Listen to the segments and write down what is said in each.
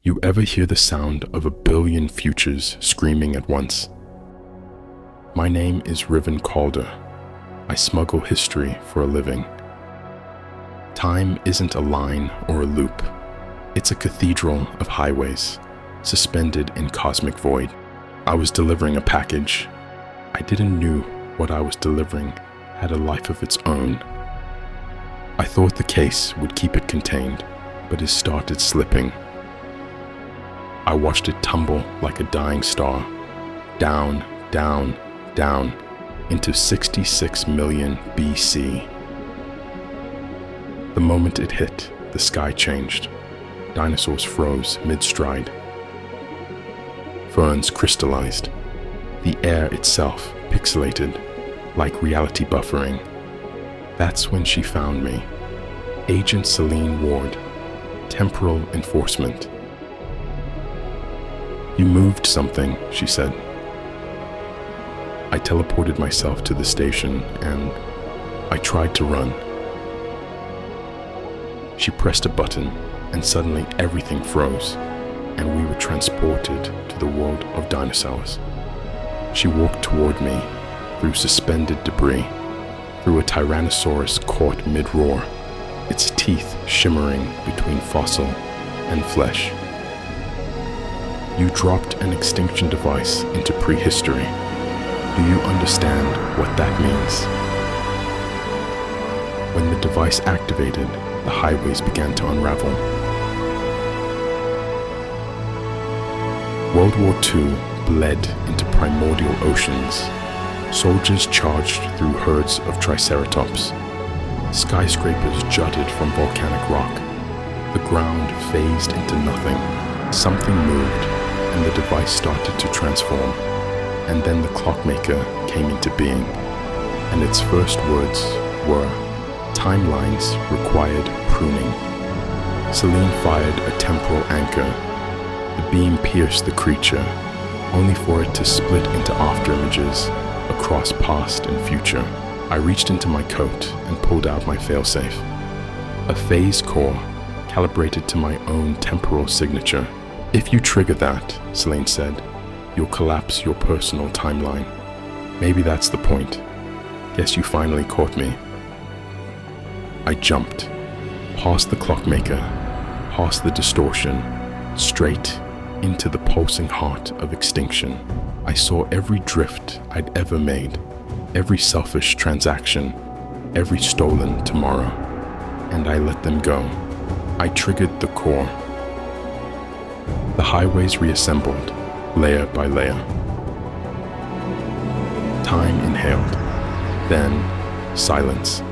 You ever hear the sound of a billion futures screaming at once? My name is Riven Calder. I smuggle history for a living. Time isn't a line or a loop. It's a cathedral of highways, suspended in cosmic void. I was delivering a package. I didn't know what I was delivering had a life of its own. I thought the case would keep it contained, but it started slipping. I watched it tumble like a dying star, down, down, down, into 66 million BC. The moment it hit, the sky changed. Dinosaurs froze mid-stride. Ferns crystallized. The air itself pixelated, like reality buffering. That's when she found me. Agent Selene Ward, Temporal Enforcement. You moved something, she said. I teleported myself to the station and I tried to run. She pressed a button and suddenly everything froze and we were transported to the world of dinosaurs. She walked toward me through suspended debris, through a Tyrannosaurus caught mid-roar, its teeth shimmering between fossil and flesh. You dropped an extinction device into prehistory. Do you understand what that means? When the device activated, the highways began to unravel. World War II bled into primordial oceans. Soldiers charged through herds of triceratops. Skyscrapers jutted from volcanic rock. The ground phased into nothing. Something moved, and the device started to transform. And then the Clockmaker came into being, and its first words were, "Timelines required pruning." Selene fired a temporal anchor. The beam pierced the creature, only for it to split into afterimages across past and future. I reached into my coat and pulled out my failsafe. A phase core calibrated to my own temporal signature. "If you trigger that," Selene said, "you'll collapse your personal timeline." Maybe that's the point. Guess you finally caught me. I jumped, past the Clockmaker, past the distortion, straight into the pulsing heart of Extinction. I saw every drift I'd ever made, every selfish transaction, every stolen tomorrow, and I let them go. I triggered the core. The highways reassembled, layer by layer. Time inhaled, then silence.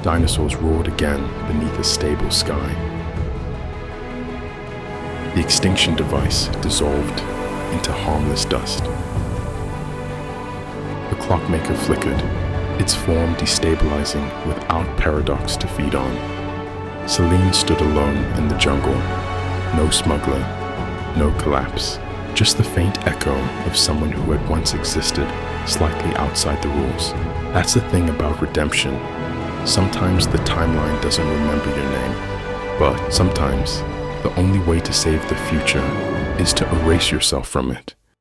Dinosaurs roared again beneath a stable sky. The extinction device dissolved into harmless dust. The Clockmaker flickered, its form destabilizing without paradox to feed on. Selene stood alone in the jungle. No smuggler, no collapse, just the faint echo of someone who had once existed slightly outside the rules. That's the thing about redemption. Sometimes the timeline doesn't remember your name, but sometimes the only way to save the future is to erase yourself from it.